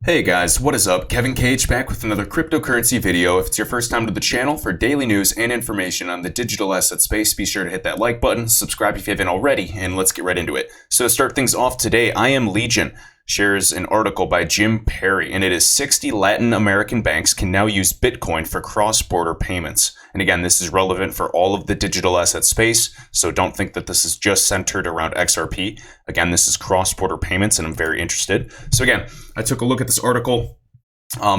Hey guys, what is up? Kevin Cage back with another cryptocurrency video. If it's your first time to the channel, for daily news and information on the digital asset space, be sure to hit that like button, subscribe if you haven't already, and let's get right into it. So to start things off today, I Am Legion shares an article by Jim Perry, and it is 60 Latin American banks can now use Bitcoin for cross-border payments. And again, this is relevant for all of the digital asset space, so don't think that this is just centered around XRP. Again, this is cross-border payments, and I'm very interested. So again, I took a look at this article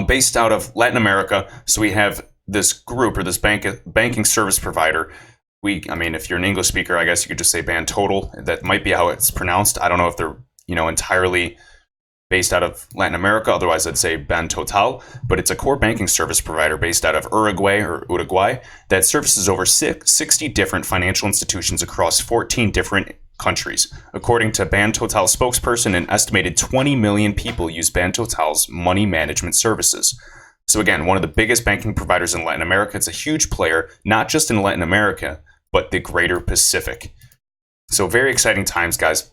based out of Latin America. So we have this group, or this banking service provider. If you're an English speaker, I guess you could just say BanTotal. That might be how it's pronounced. I don't know if they're entirely based out of Latin America, otherwise I'd say BanTotal, but it's a core banking service provider based out of Uruguay that services over 60 different financial institutions across 14 different countries. According to BanTotal spokesperson, an estimated 20 million people use BanTotal's money management services. So again, one of the biggest banking providers in Latin America. It's a huge player, not just in Latin America, but the greater Pacific. So very exciting times, guys.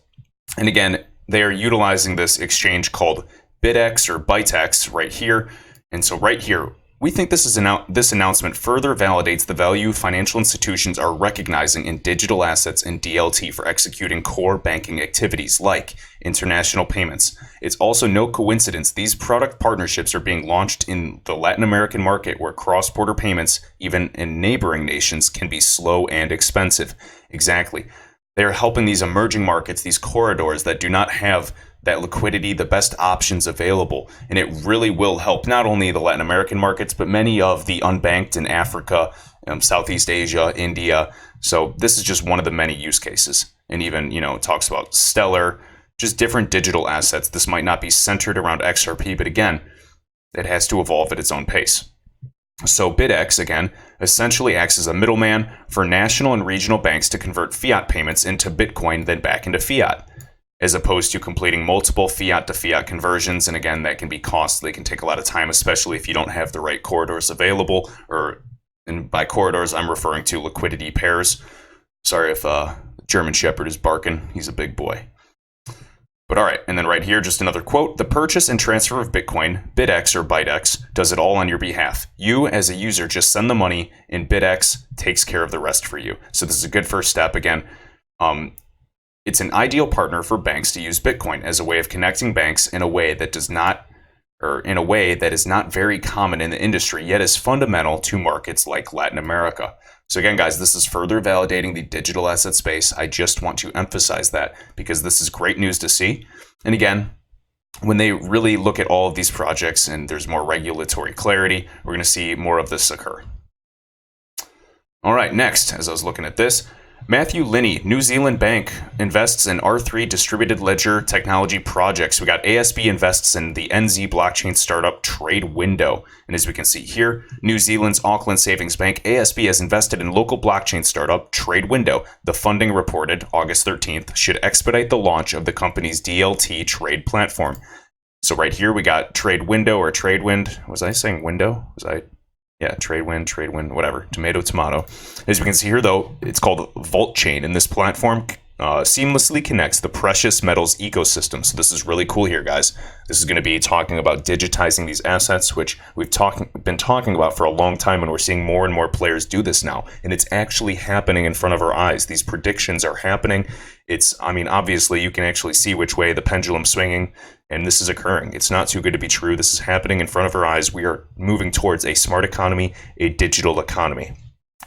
And again, they are utilizing this exchange called BitX or ByteX right here. And so right here, we think this announcement further validates the value financial institutions are recognizing in digital assets and DLT for executing core banking activities like international payments. It's also no coincidence these product partnerships are being launched in the Latin American market, where cross-border payments, even in neighboring nations, can be slow and expensive. Exactly. They're helping these emerging markets, these corridors that do not have that liquidity, the best options available. And it really will help not only the Latin American markets, but many of the unbanked in Africa, Southeast Asia, India. So this is just one of the many use cases. And even, it talks about Stellar, just different digital assets. This might not be centered around XRP, but again, it has to evolve at its own pace. So BitX, again, essentially acts as a middleman for national and regional banks to convert fiat payments into Bitcoin, then back into fiat, as opposed to completing multiple fiat to fiat conversions. And again, that can be costly, can take a lot of time, especially if you don't have the right corridors available. And by corridors, I'm referring to liquidity pairs. Sorry if German Shepherd is barking. He's a big boy. But all right, and then right here, just another quote. The purchase and transfer of Bitcoin, BitX or ByteX, does it all on your behalf. You, as a user, just send the money, and BitX takes care of the rest for you. So this is a good first step. Again, it's an ideal partner for banks to use Bitcoin as a way of connecting banks in a way that is not very common in the industry, yet is fundamental to markets like Latin America. So again, guys, this is further validating the digital asset space. I just want to emphasize that because this is great news to see. And again, when they really look at all of these projects and there's more regulatory clarity, we're going to see more of this occur. All right, next, as I was looking at this, Matthew Linney, New Zealand bank, invests in R3 distributed ledger technology projects. We got ASB invests in the NZ blockchain startup Trade Window. And as we can see here, New Zealand's Auckland Savings Bank, ASB, has invested in local blockchain startup Trade Window. The funding, reported August 13th, should expedite the launch of the company's DLT trade platform. So right here, we got Trade Window or Tradewind. Was I saying window? Yeah, Tradewind, whatever. Tomato. As we can see here, though, it's called VaultChain, and this platform seamlessly connects the precious metals ecosystem. So this is really cool here, guys. This is going to be talking about digitizing these assets, which we've been talking about for a long time, and we're seeing more and more players do this now. And it's actually happening in front of our eyes. These predictions are happening. Obviously, you can actually see which way the pendulum's swinging, and this is occurring. It's not too good to be true. This is happening in front of our eyes. We are moving towards a smart economy, a digital economy.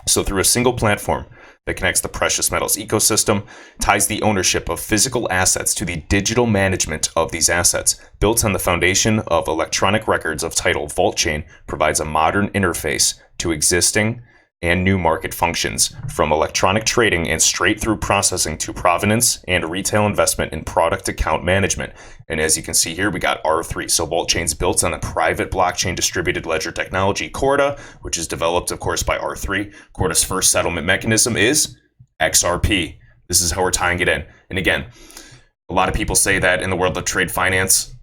So through a single platform that connects the precious metals ecosystem, ties the ownership of physical assets to the digital management of these assets, built on the foundation of electronic records of title, VaultChain provides a modern interface to existing and new market functions, from electronic trading and straight-through processing to provenance and retail investment in product account management. And as you can see here, we got R3. So VaultChain's built on a private blockchain distributed ledger technology, Corda, which is developed, of course, by R3. Corda's first settlement mechanism is XRP. This is how we're tying it in. And again, a lot of people say that in the world of trade finance,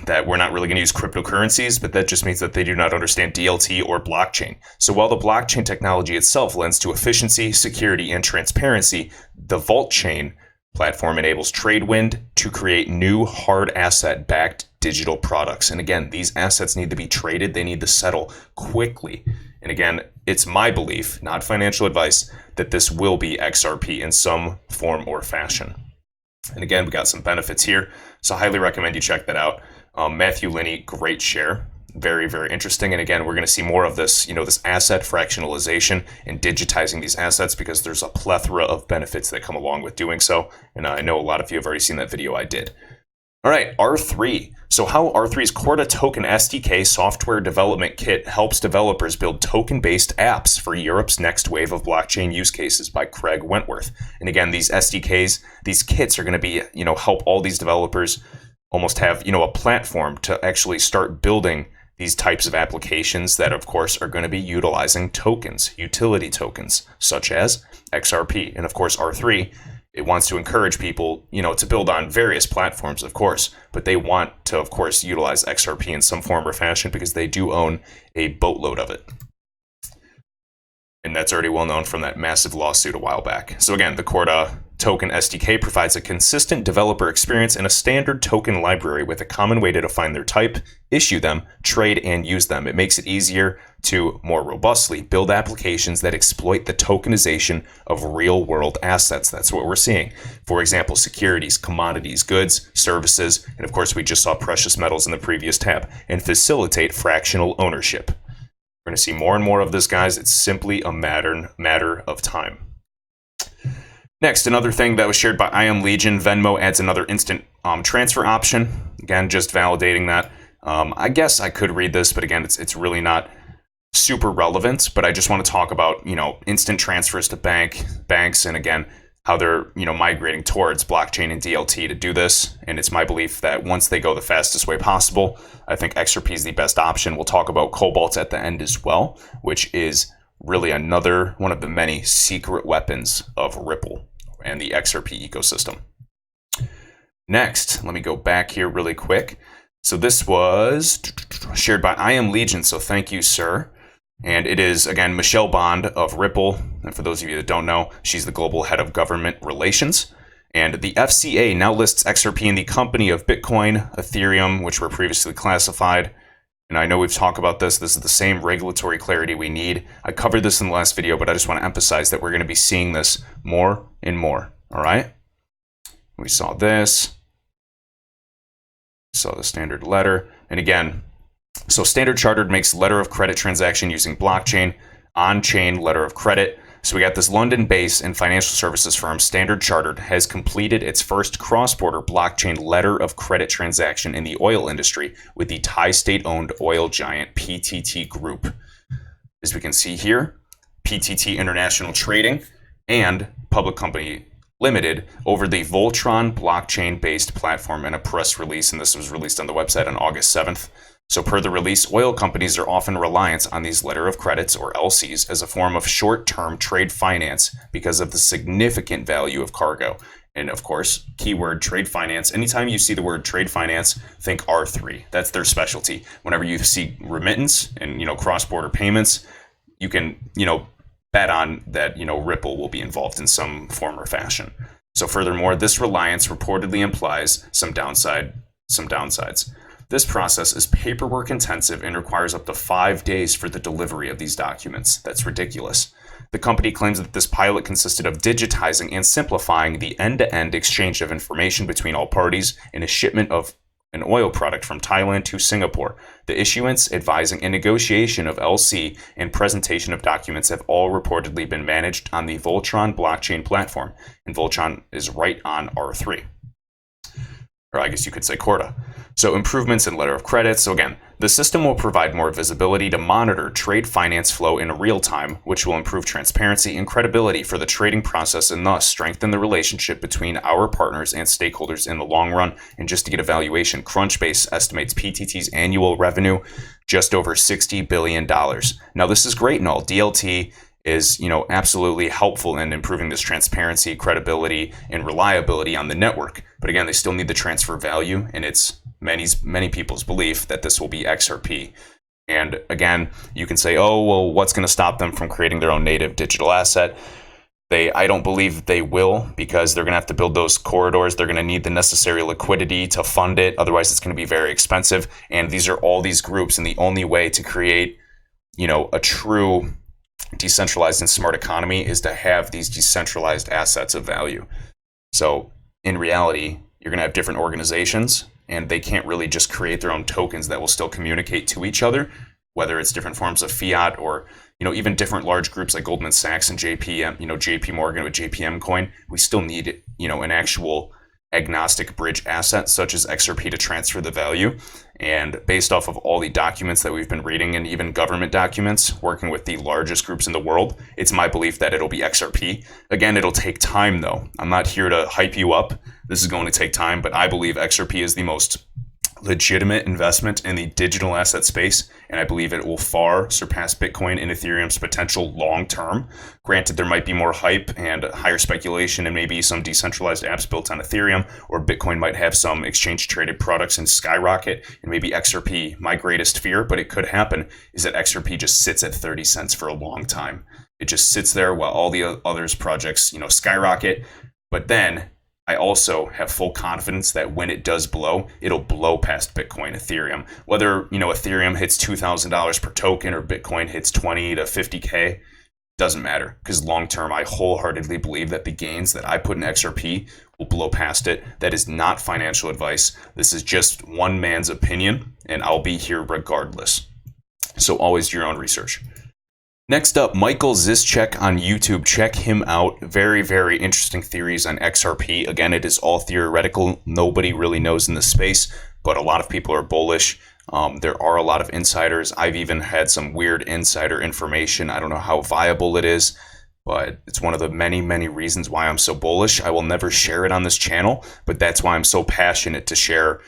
that we're not really going to use cryptocurrencies, but that just means that they do not understand DLT or blockchain. So while the blockchain technology itself lends to efficiency, security, and transparency, the VaultChain Platform enables Tradewind to create new hard asset-backed digital products. And again, these assets need to be traded. They need to settle quickly. And again, it's my belief, not financial advice, that this will be XRP in some form or fashion. And again, we got some benefits here, so I highly recommend you check that out. Matthew Linney, great share. Very, very interesting. And again, we're going to see more of this, this asset fractionalization and digitizing these assets, because there's a plethora of benefits that come along with doing so. And I know a lot of you have already seen that video I did. All right, R3. So how R3's Corda Token SDK software development kit helps developers build token-based apps for Europe's next wave of blockchain use cases, by Craig Wentworth. And again, these SDKs, these kits are going to be, help all these developers almost have, a platform to actually start building these types of applications that, of course, are going to be utilizing tokens, utility tokens, such as XRP. And of course, R3, it wants to encourage people, to build on various platforms, of course, but they want to, of course, utilize XRP in some form or fashion, because they do own a boatload of it. And that's already well known from that massive lawsuit a while back. So again, the Corda Token SDK provides a consistent developer experience and a standard token library with a common way to define their type, issue them, trade, and use them. It makes it easier to more robustly build applications that exploit the tokenization of real-world assets. That's what we're seeing. For example, securities, commodities, goods, services, and of course, we just saw precious metals in the previous tab, and facilitate fractional ownership. We're going to see more and more of this, guys. It's simply a matter of time. Next, another thing that was shared by I Am Legion, Venmo adds another instant transfer option. Again, just validating that. I guess I could read this, but again, it's really not super relevant. But I just want to talk about, instant transfers to banks, and again, how they're, migrating towards blockchain and DLT to do this. And it's my belief that once they go the fastest way possible, I think XRP is the best option. We'll talk about Cobalts at the end as well, which is really another one of the many secret weapons of Ripple and the XRP ecosystem. Next, let me go back here really quick. So this was shared by I Am Legion, so thank you, sir. And it is, again, Michelle Bond of Ripple. And for those of you that don't know, she's the global head of government relations. And the FCA now lists XRP in the company of Bitcoin, Ethereum, which were previously classified. And I know we've talked about this. This is the same regulatory clarity we need. I covered this in the last video, but I just want to emphasize that we're going to be seeing this more and more. All right? We saw this. Saw the standard letter. And again, so Standard Chartered makes letter of credit transaction using blockchain, on-chain letter of credit. So we got this London-based and financial services firm, Standard Chartered, has completed its first cross-border blockchain letter of credit transaction in the oil industry with the Thai state-owned oil giant PTT Group. As we can see here, PTT International Trading and Public Company Limited over the VaultChain blockchain-based platform in a press release, and this was released on the website on August 7th. So per the release, oil companies are often reliant on these letter of credits, or LCs, as a form of short-term trade finance because of the significant value of cargo. And of course, keyword trade finance. Anytime you see the word trade finance, think R3. That's their specialty. Whenever you see remittance and, cross-border payments, you can, bet on that, Ripple will be involved in some form or fashion. So furthermore, this reliance reportedly implies some downsides. This process is paperwork intensive and requires up to 5 days for the delivery of these documents. That's ridiculous. The company claims that this pilot consisted of digitizing and simplifying the end-to-end exchange of information between all parties in a shipment of an oil product from Thailand to Singapore. The issuance, advising, and negotiation of LC and presentation of documents have all reportedly been managed on the VaultChain blockchain platform, and VaultChain is right on R3. Or I guess you could say Corda. So improvements in letter of credit. So again, the system will provide more visibility to monitor trade finance flow in real time, which will improve transparency and credibility for the trading process and thus strengthen the relationship between our partners and stakeholders in the long run. And just to get a valuation, Crunchbase estimates PTT's annual revenue just over $60 billion. Now this is great and all. DLT is, absolutely helpful in improving this transparency, credibility, and reliability on the network. But again, they still need the transfer value, and it's many people's belief that this will be XRP. And again, you can say, oh, well, what's going to stop them from creating their own native digital asset? I don't believe they will, because they're going to have to build those corridors. They're going to need the necessary liquidity to fund it. Otherwise, it's going to be very expensive. And these are all these groups. And the only way to create, a true decentralized and smart economy is to have these decentralized assets of value. So in reality, you're going to have different organizations, and they can't really just create their own tokens that will still communicate to each other, whether it's different forms of fiat or even different large groups like Goldman Sachs and JP Morgan with JPM coin. We still need, an actual agnostic bridge asset such as XRP to transfer the value. And based off of all the documents that we've been reading, and even government documents working with the largest groups in the world, it's my belief that it'll be XRP. Again, it'll take time though. I'm not here to hype you up. This is going to take time, but I believe XRP is the most legitimate investment in the digital asset space, and I believe it will far surpass Bitcoin and Ethereum's potential long term. Granted, there might be more hype and higher speculation and maybe some decentralized apps built on Ethereum, or Bitcoin might have some exchange traded products and skyrocket, and maybe XRP, my greatest fear, but it could happen, is that XRP just sits at 30 cents for a long time. It just sits there while all the others projects, skyrocket. But then I also have full confidence that when it does blow, it'll blow past Bitcoin, Ethereum. Whether, Ethereum hits $2,000 per token or Bitcoin hits 20 to 50K, doesn't matter. Because long term, I wholeheartedly believe that the gains that I put in XRP will blow past it. That is not financial advice. This is just one man's opinion, and I'll be here regardless. So always do your own research. Next up, Michael Zischek on YouTube. Check him out. Very, very interesting theories on XRP. Again, it is all theoretical. Nobody really knows in the space, but a lot of people are bullish. There are a lot of insiders. I've even had some weird insider information. I don't know how viable it is, but it's one of the many, many reasons why I'm so bullish. I will never share it on this channel, but that's why I'm so passionate to share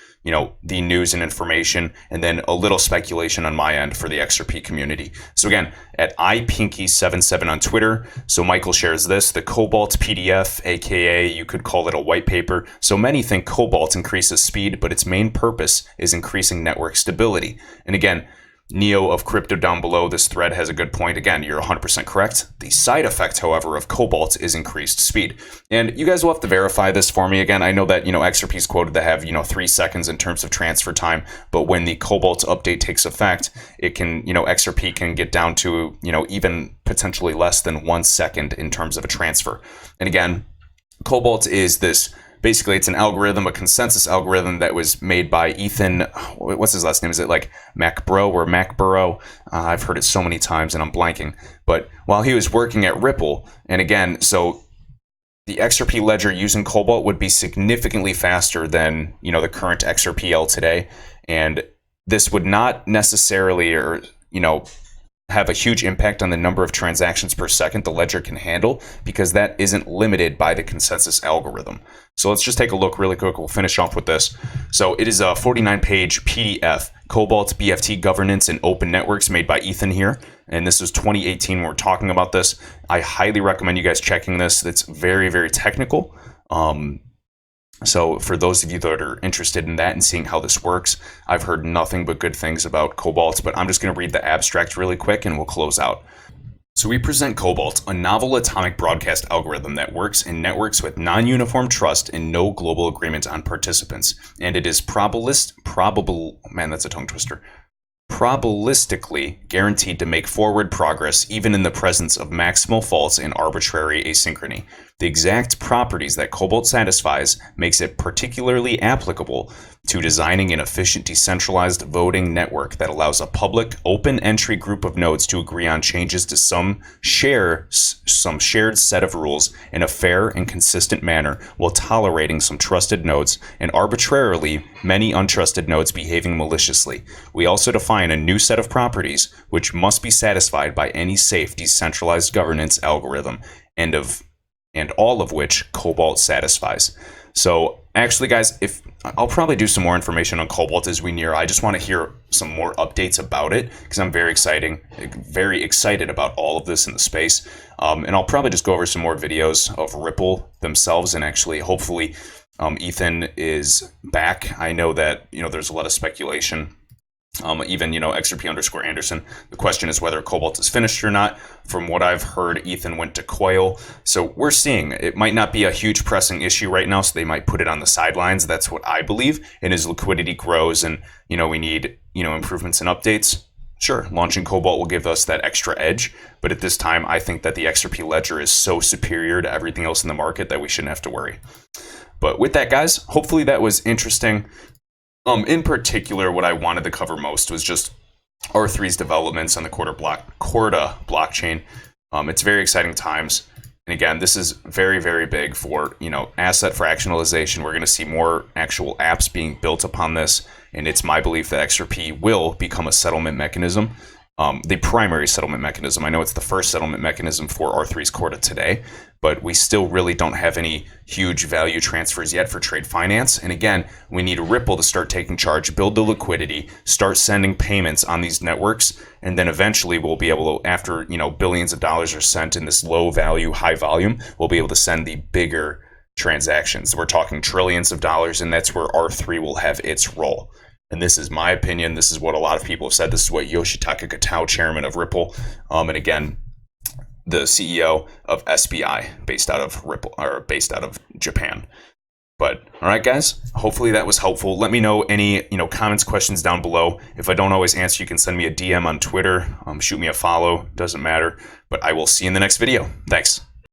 the news and information, and then a little speculation on my end for the XRP community. So again, at iPinky77 on Twitter. So Michael shares this, the Cobalt PDF, aka you could call it a white paper. So many think Cobalt increases speed, but its main purpose is increasing network stability. And again, Neo of Crypto down below this thread has a good point. Again, you're 100% correct. The side effect, however, of Cobalt is increased speed. And you guys will have to verify this for me. Again, I know that, XRP is quoted to have, 3 seconds in terms of transfer time. But when the Cobalt update takes effect, it can, XRP can get down to, even potentially less than 1 second in terms of a transfer. And again, Cobalt is this. Basically, it's an algorithm, a consensus algorithm that was made by Ethan. What's his last name? Is it like MacBro or MacBurrow? I've heard it so many times and I'm blanking. But while he was working at Ripple, and again, so the XRP ledger using Cobalt would be significantly faster than, the current XRPL today. And this would not necessarily, have a huge impact on the number of transactions per second the ledger can handle, because that isn't limited by the consensus algorithm. So let's just take a look really quick. We'll finish off with this. So it is a 49-page PDF, Cobalt BFT Governance and Open Networks, made by Ethan here. And this was 2018 when we're talking about this. I highly recommend you guys checking this. It's very, very technical. So for those of you that are interested in that and seeing how this works, I've heard nothing but good things about Cobalt, but I'm just going to read the abstract really quick and we'll close out. So we present Cobalt, a novel atomic broadcast algorithm that works in networks with non-uniform trust and no global agreement on participants. And it is probabilistically guaranteed to make forward progress even in the presence of maximal faults and arbitrary asynchrony. The exact properties that Cobalt satisfies makes it particularly applicable to designing an efficient decentralized voting network that allows a public, open-entry group of nodes to agree on changes to some shared set of rules in a fair and consistent manner, while tolerating some trusted nodes and arbitrarily many untrusted nodes behaving maliciously. We also define a new set of properties which must be satisfied by any safe decentralized governance algorithm, and all of which Cobalt satisfies. So actually, guys, if I'll probably do some more information on Cobalt as we near. I just want to hear some more updates about it, because I'm very excited about all of this in the space. And I'll probably just go over some more videos of Ripple themselves, and actually, hopefully, Ethan is back. I know that there's a lot of speculation even, XRP underscore Anderson. The question is whether Cobalt is finished or not. From what I've heard, Ethan went to Coil. So we're seeing it might not be a huge pressing issue right now, so they might put it on the sidelines. That's what I believe. And as liquidity grows and, we need, improvements and updates, sure, launching Cobalt will give us that extra edge. But at this time, I think that the XRP ledger is so superior to everything else in the market that we shouldn't have to worry. But with that, guys, hopefully that was interesting. In particular, what I wanted to cover most was just R3's developments on the Corda blockchain. It's very exciting times. And again, this is very, very big for, asset fractionalization. We're going to see more actual apps being built upon this. And it's my belief that XRP will become a settlement mechanism, the primary settlement mechanism. I know it's the first settlement mechanism for R3's Corda today, but we still really don't have any huge value transfers yet for trade finance. And again, we need Ripple to start taking charge, build the liquidity, start sending payments on these networks. And then eventually we'll be able to, after, billions of dollars are sent in this low value, high volume, we'll be able to send the bigger transactions. We're talking trillions of dollars, and that's where R3 will have its role. And this is my opinion. This is what a lot of people have said. This is what Yoshitaka Katao, chairman of Ripple, and again, the CEO of SBI, based out of Japan. But all right, guys, hopefully that was helpful. Let me know any comments, questions down below. If I don't always answer, you can send me a DM on Twitter, shoot me a follow, doesn't matter. But I will see you in the next video. Thanks.